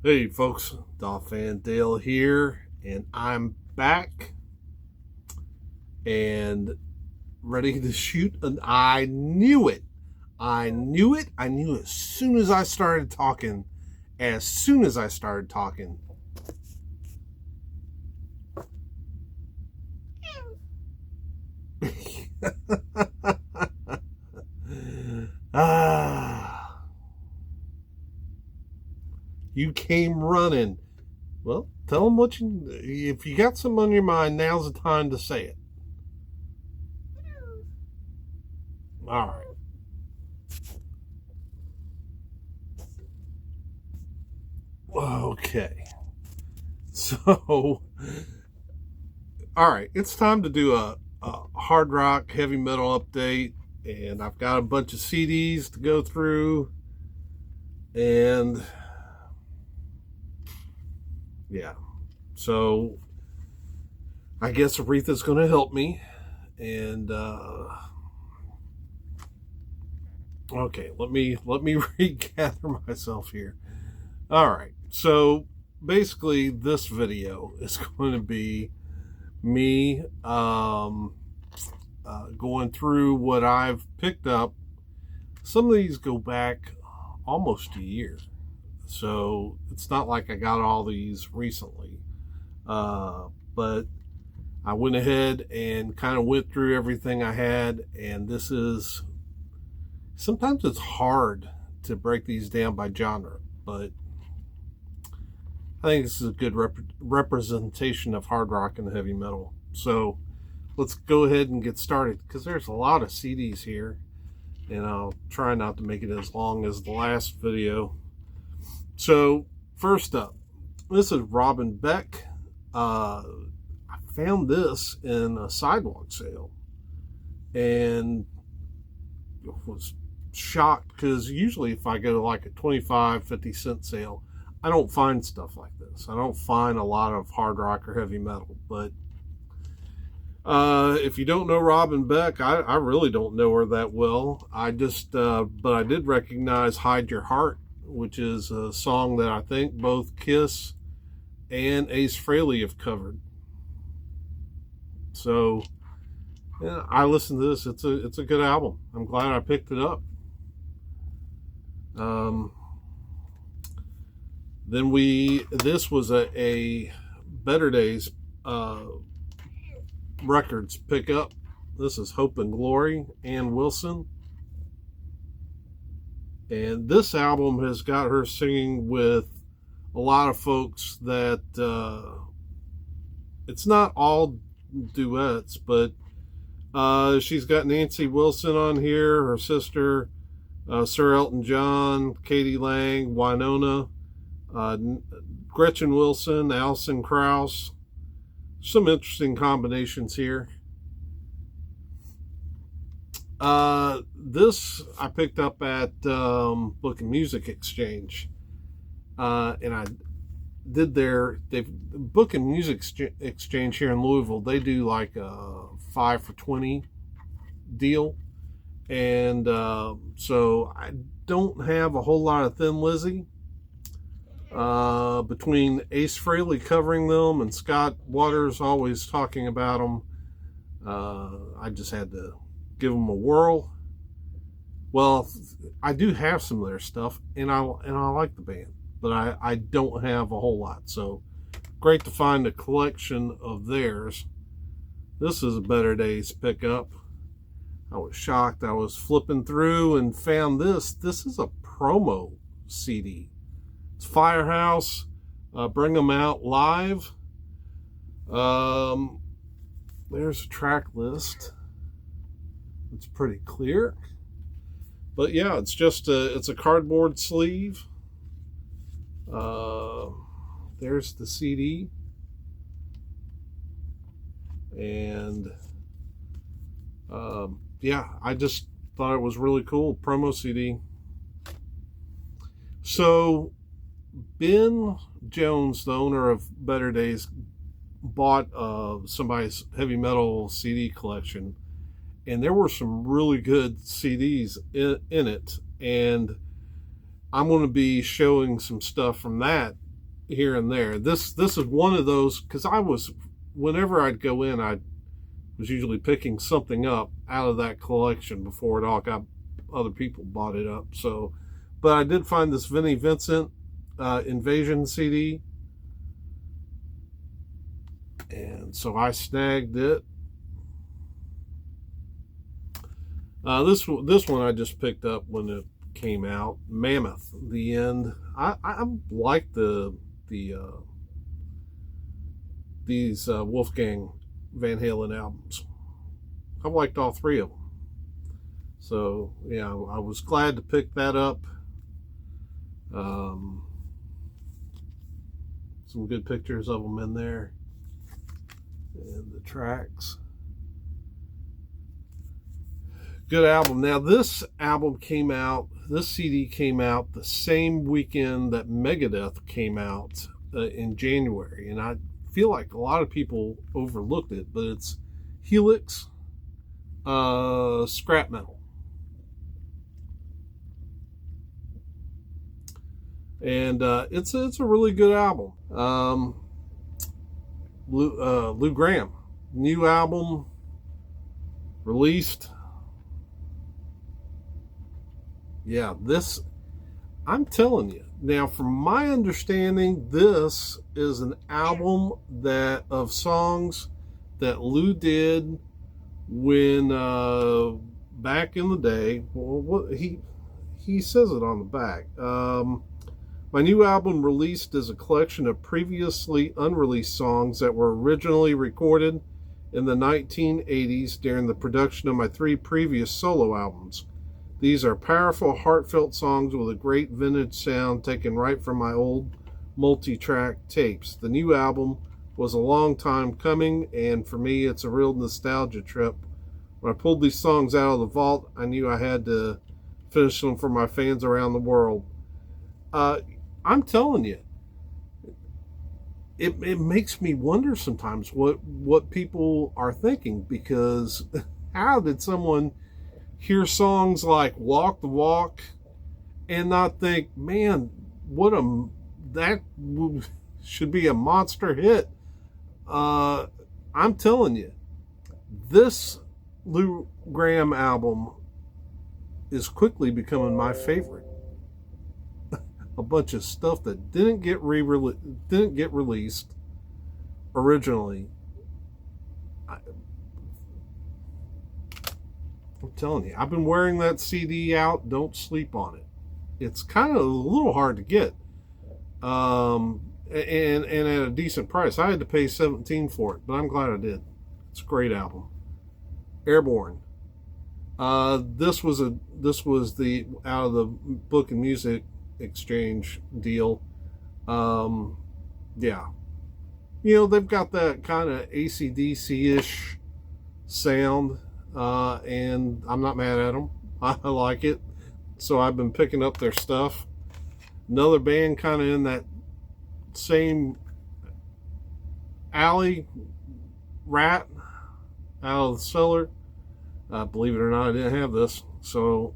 Hey folks, Dolph Van Dale here, and I'm back and ready to shoot. And I knew it. I knew it. I knew as soon as I started talking. As soon as I started talking. ah, you came running. Well, tell them what you. If you got something on your mind, now's the time to say it. All right. Okay. So, all right, it's time to do a hard rock heavy metal update, and I've got a bunch of CDs to go through, and yeah, so I guess Aretha's going to help me, and okay, let me regather myself here. All right, so basically, this video is going to be me going through what I've picked up. Some of these go back almost a year, so it's not like I got all these recently. But I went ahead and kind of went through everything I had, and this is sometimes it's hard to break these down by genre, but I think this is a good representation of hard rock and heavy metal. So let's go ahead and get started, because there's a lot of CDs here, and I'll try not to make it as long as the last video. So first up, this is Robin Beck. I found this in a sidewalk sale and was shocked, because usually if I go to like a 25-50 cent sale, I don't find stuff like this. I don't find a lot of hard rock or heavy metal. But if you don't know Robin Beck, I really don't know her that well. But I did recognize Hide Your Heart, which is a song that I think both Kiss and Ace Frehley have covered. So yeah, I listened to this. It's a good album. I'm glad I picked it up. Then this was a Better Days Records pickup. This is Hope and Glory, Ann Wilson. And this album has got her singing with a lot of folks that it's not all duets, but she's got Nancy Wilson on here, her sister, Sir Elton John, Katie Lang, Winona, Gretchen Wilson, Alison Krauss. Some interesting combinations here. This I picked up at Book and Music Exchange, and I did Book and Music Exchange here in Louisville. They do like a 5 for $20 deal, and so I don't have a whole lot of Thin Lizzy. Between Ace Frehley covering them and Scott Waters always talking about them, I just had to give them a whirl. Well, I do have some of their stuff, and I like the band, but I don't have a whole lot. So great to find a collection of theirs. This is a Better Days pickup. I was shocked. I was flipping through and found this. This is a promo CD. It's Firehouse, Bring Them Out Live. There's a track list. It's pretty clear. But yeah, it's just it's a cardboard sleeve. There's the CD. And yeah, I just thought it was really cool. Promo CD. So Ben Jones, the owner of Better Days, bought somebody's heavy metal CD collection, and there were some really good CDs in it, and I'm going to be showing some stuff from that here and there. This is one of those, because whenever I'd go in, I was usually picking something up out of that collection before it all got, other people bought it up. So, but I did find this Vinnie Vincent Invasion CD, and so I snagged it. This one I just picked up when it came out. Mammoth, The End. I like these Wolfgang Van Halen albums. I've liked all three of them. So yeah, I was glad to pick that up. Some good pictures of them in there, and the tracks. Good album. Now this CD came out the same weekend that Megadeth came out in January, and I feel like a lot of people overlooked it, but it's Helix Scrap Metal. And it's a really good album. Lou Gramm, new album released. Yeah, I'm telling you. Now, from my understanding, this is an album of songs that Lou did when back in the day. Well, he says it on the back. My new album released is a collection of previously unreleased songs that were originally recorded in the 1980s during the production of my 3 previous solo albums. These are powerful, heartfelt songs with a great vintage sound taken right from my old multi-track tapes. The new album was a long time coming, and for me it's a real nostalgia trip. When I pulled these songs out of the vault, I knew I had to finish them for my fans around the world. I'm telling you, it makes me wonder sometimes what people are thinking, because how did someone hear songs like Walk the Walk and not think, man, that should be a monster hit? I'm telling you, this Lou Gramm album is quickly becoming my favorite. A bunch of stuff that didn't get released originally. I'm telling you, I've been wearing that CD out. Don't sleep on it. It's kind of a little hard to get, and at a decent price. I had to pay $17 for it, but I'm glad I did. It's a great album. Airborne. This was the out of the Book and Music Exchange deal. Yeah, they've got that kind of AC/DC-ish sound, and I'm not mad at them. I like it, so I've been picking up their stuff. Another band kind of in that same alley, Rat, out of the cellar. Believe it or not, I didn't have this, so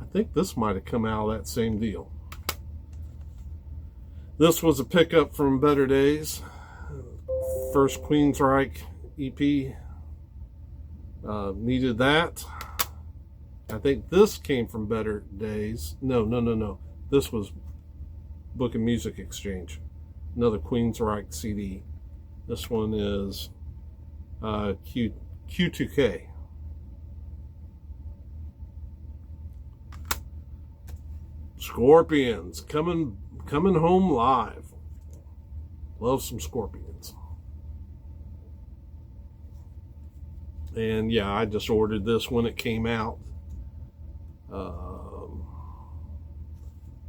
I think this might have come out of that same deal. This was a pickup from Better Days, first Queensryche EP. Needed that. I think this came from Better Days. No. This was Book and Music Exchange. Another Queensryche CD. This one is Q2K. Scorpions coming home live. Love some Scorpions. And yeah, I just ordered this when it came out.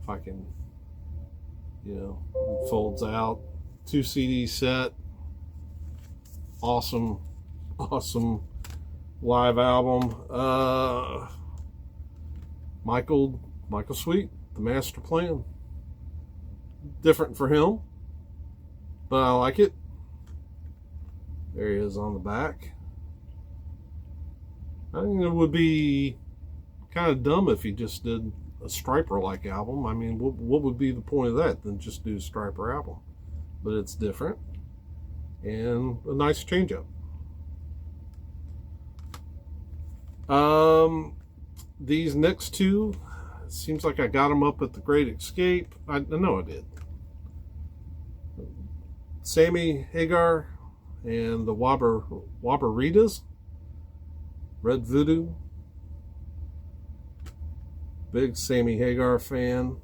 If I can, it folds out. 2 CD set. Awesome live album. Michael Sweet, The Master Plan. Different for him, but I like it. There he is on the back. I think it would be kind of dumb if he just did a Stryper-like album. I mean, what would be the point of that than just do a Stryper album? But it's different and a nice change up. These next two, it seems like I got them up at the Great Escape. I know I did. Sammy Hagar and the Wabaritas, Red Voodoo. Big Sammy Hagar fan.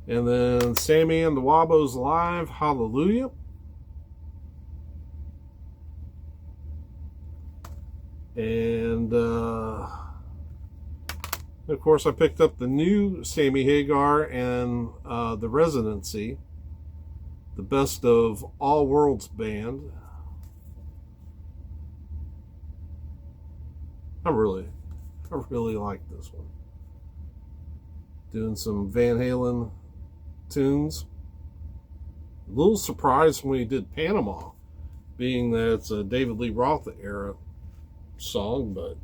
And then Sammy and the Wabos Live, Hallelujah. And of course I picked up the new Sammy Hagar and the Residency, the Best of All Worlds Band. I really like this one. Doing some Van Halen tunes. A little surprised when he did Panama, being that it's a David Lee Roth era song, but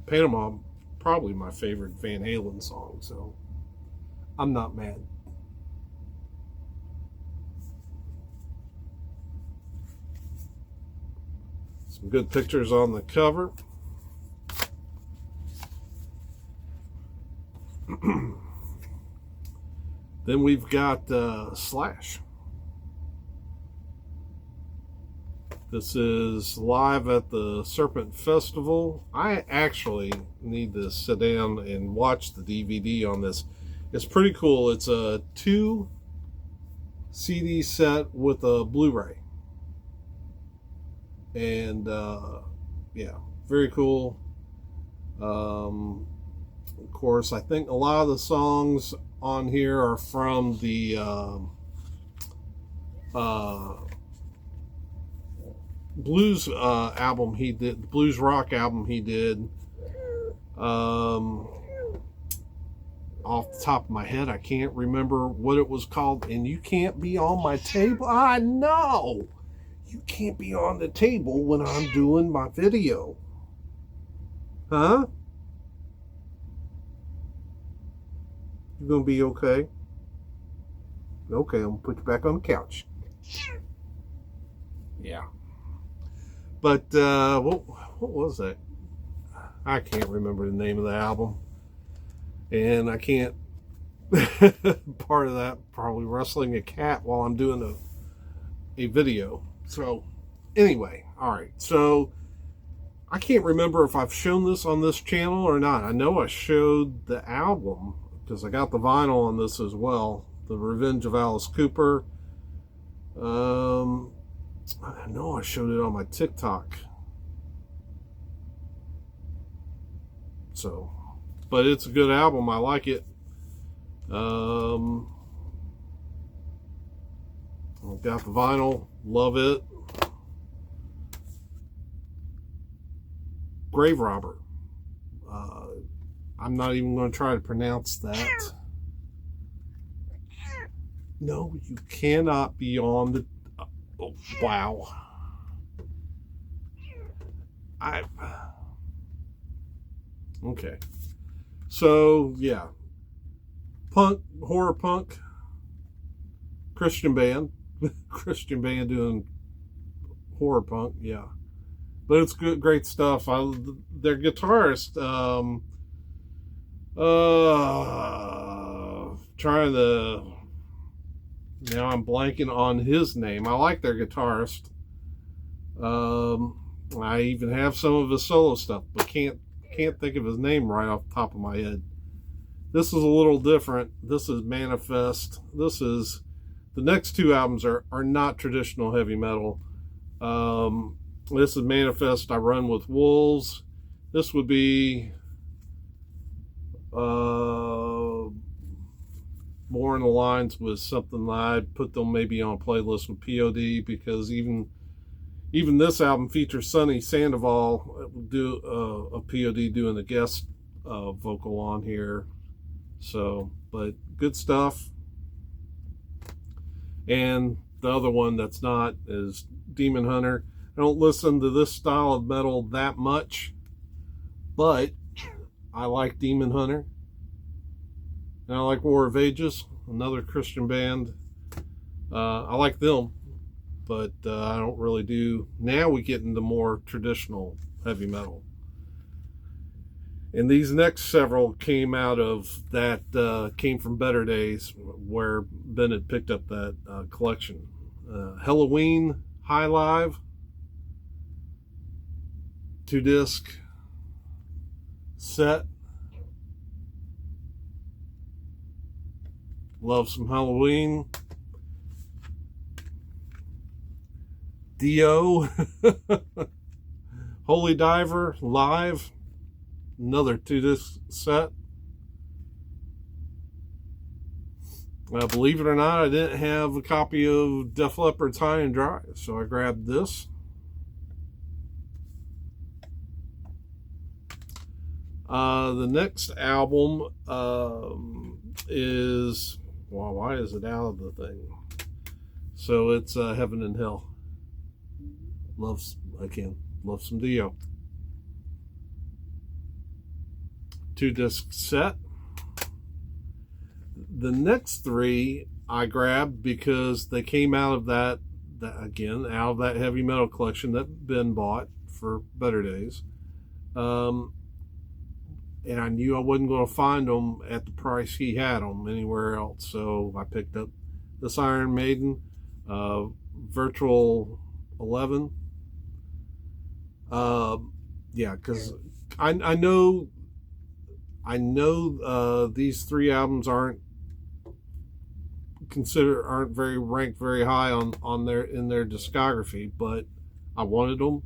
Panama probably my favorite Van Halen song, so I'm not mad. Some good pictures on the cover. Then we've got Slash. This is live at the Serpent Festival. I actually need to sit down and watch the DVD on this. It's pretty cool. It's a 2 CD set with a Blu-ray. And yeah, very cool. Of course, I think a lot of the songs on here are from the blues album he did, the blues rock album he did. Off the top of my head, I can't remember what it was called. And you can't be on my table. I know you can't be on the table when I'm doing my video, huh? You gonna be okay? Okay, I'm gonna put you back on the couch. Yeah. But what was that? I can't remember the name of the album, and I can't. Part of that probably wrestling a cat while I'm doing a video. So anyway, all right. So I can't remember if I've shown this on this channel or not. I know I showed the album because I got the vinyl on this as well. The Revenge of Alice Cooper. I know I showed it on my TikTok. So, but it's a good album. I like it. I've got the vinyl. Love it. Grave Robber. I'm not even going to try to pronounce that. No, you cannot be on the... Oh, wow. Okay. So, yeah. Punk, horror punk, Christian band. Christian band doing horror punk, yeah. But it's good, great stuff. Their guitarist, trying to... Now I'm blanking on his name. I like their guitarist. I even have some of his solo stuff, but can't think of his name right off the top of my head. This is a little different. This is Manifest. This is... The next two albums are not traditional heavy metal. This is Manifest, I Run With Wolves. This would be more in the lines with something that I'd put them maybe on a playlist with POD, because even this album features Sonny Sandoval, do a POD doing a guest vocal on here. So, but good stuff. And the other one that's not is Demon Hunter. I don't listen to this style of metal that much, But I like Demon Hunter, and I like War of Ages, another Christian band. I like them, but I don't really do. Now we get into more traditional heavy metal. And these next several came out of that, came from Better Days, where Ben had picked up that collection. Helloween High Live, 2-disc set. Love some Halloween. Dio, Holy Diver Live, another 2-disc set. Believe it or not, I didn't have a copy of Def Leppard's High and Dry, so I grabbed this. The next album is, well, why is it out of the thing? So it's Heaven and Hell. Love some Dio. 2-disc set. The next three I grabbed because they came out of that again, out of that heavy metal collection that Ben bought for Better Days. And I knew I wasn't going to find them at the price he had them anywhere else. So I picked up this Iron Maiden, Virtual 11. Yeah, because I know these three albums aren't very ranked very high on their discography, but I wanted them.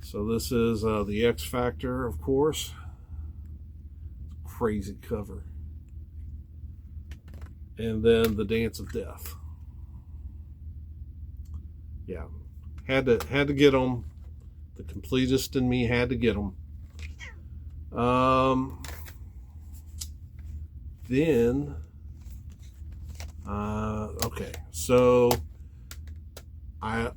So this is the X Factor, of course. Crazy cover. And then the Dance of Death. Yeah, had to get them. The completist in me had to get them. Then, okay, so I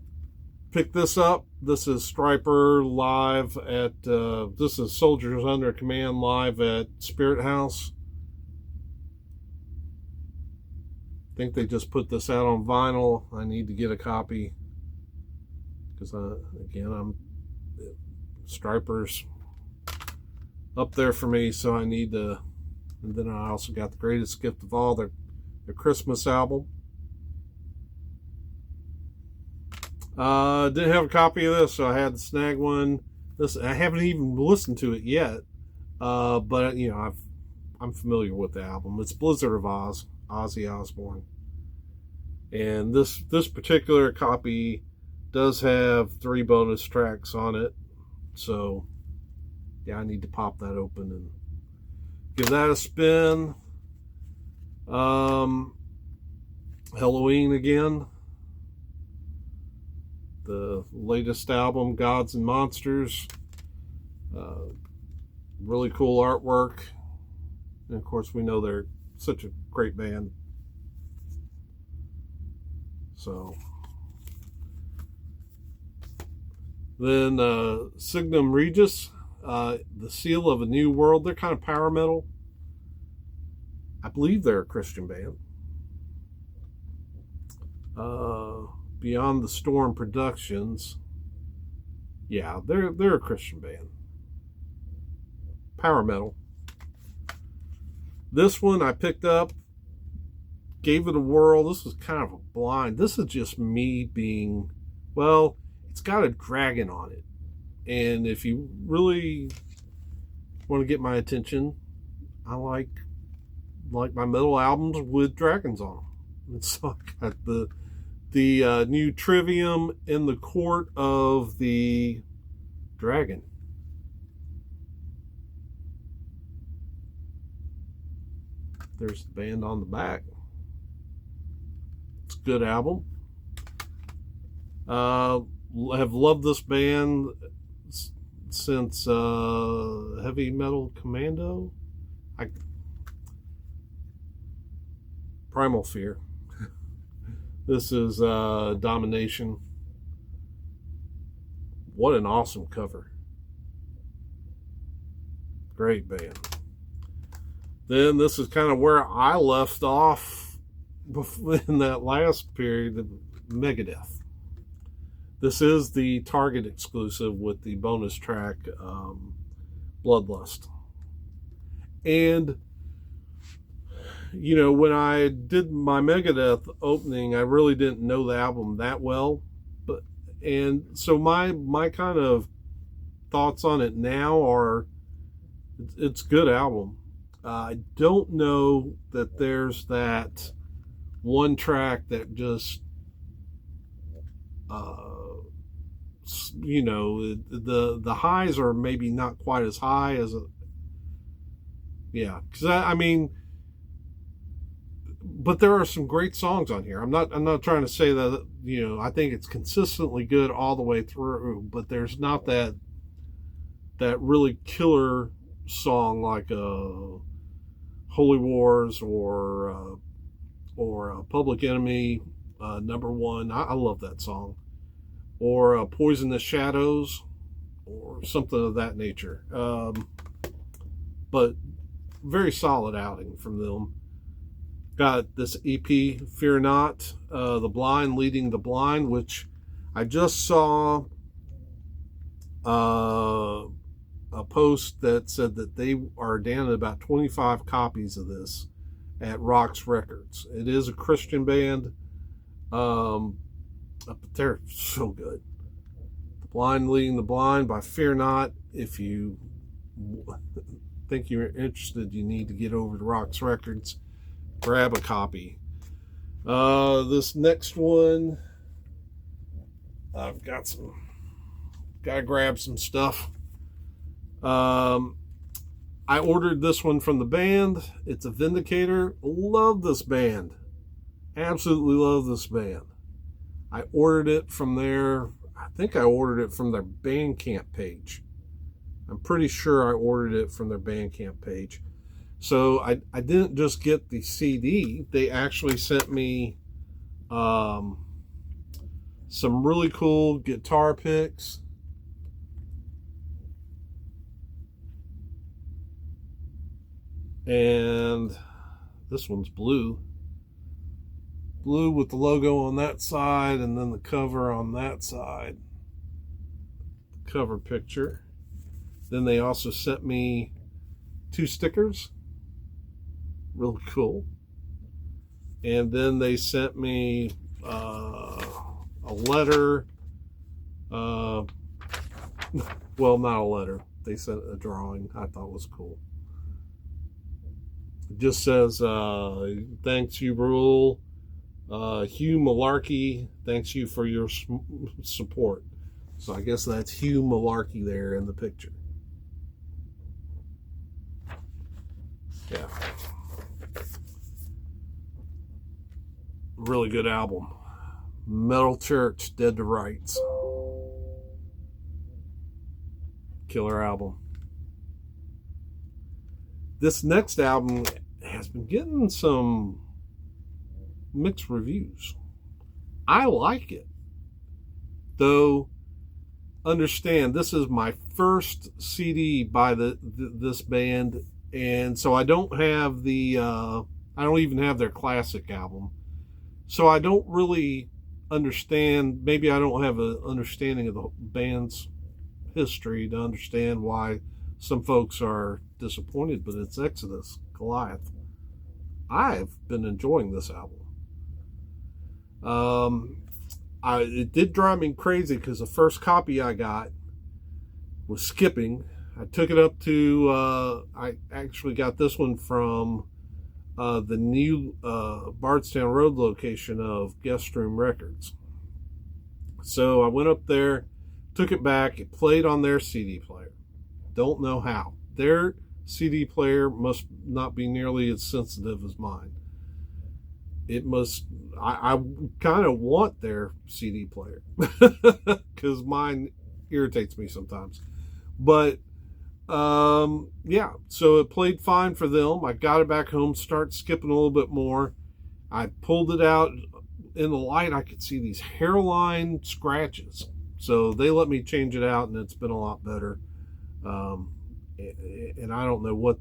picked this up. This is Stryper live at, this is Soldiers Under Command live at Spirit House. I think they just put this out on vinyl. I need to get a copy because, again, Stryper's up there for me, so I need to. And then I also got the Greatest Gift of All, their Christmas album. Didn't have a copy of this, so I had to snag one. I haven't even listened to it yet, but I'm familiar with the album. It's Blizzard of Oz, Ozzy Osbourne, and this particular copy does have 3 bonus tracks on it. So yeah, I need to pop that open and give that a spin. Helloween again. The latest album, Gods and Monsters. Really cool artwork. And of course, we know they're such a great band. So then Signum Regis, The Seal of a New World. They're kind of power metal. I believe they're a Christian band. Beyond the Storm Productions. Yeah, they're a Christian band. Power metal. This one I picked up, gave it a whirl. This was kind of a blind. This is just me being, well, it's got a dragon on it. And if you really want to get my attention, I like my metal albums with dragons on them. And so I got the new Trivium in the Court of the Dragon. There's the band on the back. It's a good album. Have loved this band since Heavy Metal Commando. Primal Fear. This is Domination. What an awesome cover. Great band. Then this is kind of where I left off in that last period of Megadeth. This is the Target exclusive with the bonus track, Bloodlust. And, you know, when I did my Megadeth opening, I really didn't know the album that well. And so my kind of thoughts on it now are, it's a good album. I don't know that there's that one track that just, you know, the highs are maybe not quite as high as because I mean, but there are some great songs on here. I'm not trying to say that, you know, I think it's consistently good all the way through, but there's not that really killer song like Holy Wars or Public Enemy, Number One. I love that song. Or Poisonous Shadows, or something of that nature. But very solid outing from them. Got this EP, Fear Not, The Blind Leading the Blind, which I just saw a post that said that they are down to about 25 copies of this at Roxx Records. It is a Christian band, but they're so good. The Blind Leading the Blind by Fear Not. If you think you're interested, you need to get over to Roxx Records. Grab a copy. This next one, I've gotta grab some stuff. I ordered this one from the band. It's a Vindicator. Love this band. Absolutely love this band. I ordered it from their Bandcamp page. I'm pretty sure I ordered it from their Bandcamp page. So I didn't just get the CD. They actually sent me some really cool guitar picks. And this one's blue. Blue with the logo on that side and then the cover on that side. Cover picture. Then they also sent me 2 stickers. Really cool. And then they sent me a letter. Well, not a letter. They sent a drawing I thought was cool. It just says, thanks you, Rule. Hugh Malarkey, thanks you for your support. So I guess that's Hugh Malarkey there in the picture. Yeah. Really good album. Metal Church, Dead to Rights. Killer album. This next album has been getting some mixed reviews. I like it. Though, understand, this is my first CD by this band, and so I don't have I don't even have their classic album. So I don't really understand, maybe I don't have an understanding of the band's history to understand why some folks are disappointed, but it's Exodus, Goliath. I've been enjoying this album. It did drive me crazy because the first copy I got was skipping. I took it up to, I actually got this one from the new Bardstown Road location of Guest Room Records. So I went up there, took it back, it played on their CD player. Don't know how. Their CD player must not be nearly as sensitive as mine. It must, I kind of want their CD player because mine irritates me sometimes. But yeah, so it played fine for them. I got it back home, start skipping a little bit more. I pulled it out in the light. I could see these hairline scratches So they let me change it out, and it's been a lot better. And I don't know what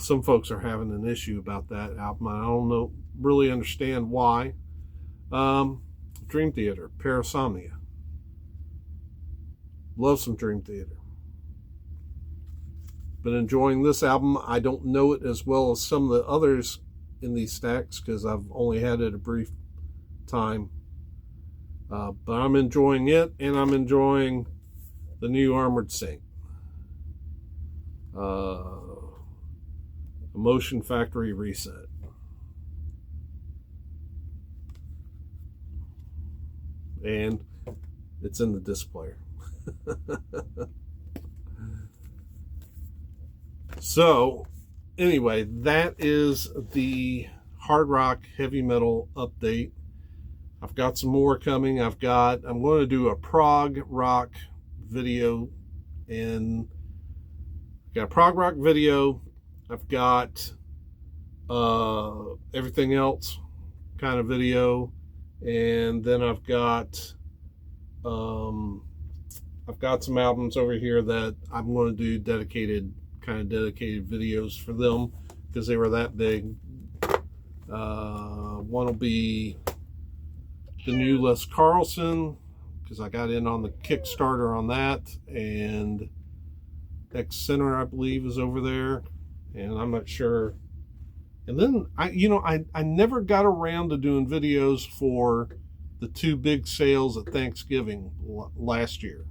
some folks are having an issue about that album. I don't really understand why. Dream Theater, Parasomnia. Love some Dream Theater. Been enjoying this album. I don't know it as well as some of the others in these stacks because I've only had it a brief time. But I'm enjoying it, and I'm enjoying the new Armored Saint. Emotion Factory Reset. And it's in the disc player. So, anyway, that is the hard rock heavy metal update. I've got some more coming. I'm going to do a prog rock video, and got a prog rock video. I've got everything else kind of video, and then I've got some albums over here that I'm going to do dedicated videos for them because they were that big. One will be the new Les Carlson because I got in on the Kickstarter on that, and X Center I believe is over there, and I'm not sure. And then I never got around to doing videos for the two big sales at Thanksgiving last year,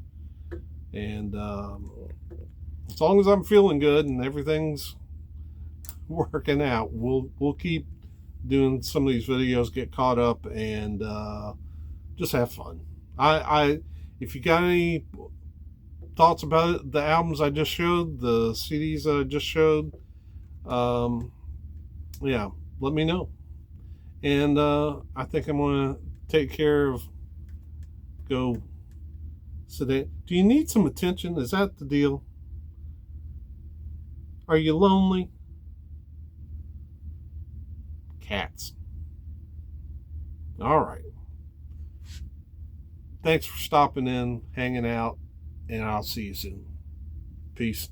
and as long as I'm feeling good and everything's working out, we'll keep doing some of these videos, get caught up, and just have fun. If you got any thoughts about it, the albums I just showed, the CDs that I just showed, yeah, let me know. And I think I'm going to take care of, go sit down. Do you need some attention? Is that the deal? Are you lonely? Cats. All right. Thanks for stopping in, hanging out, and I'll see you soon. Peace.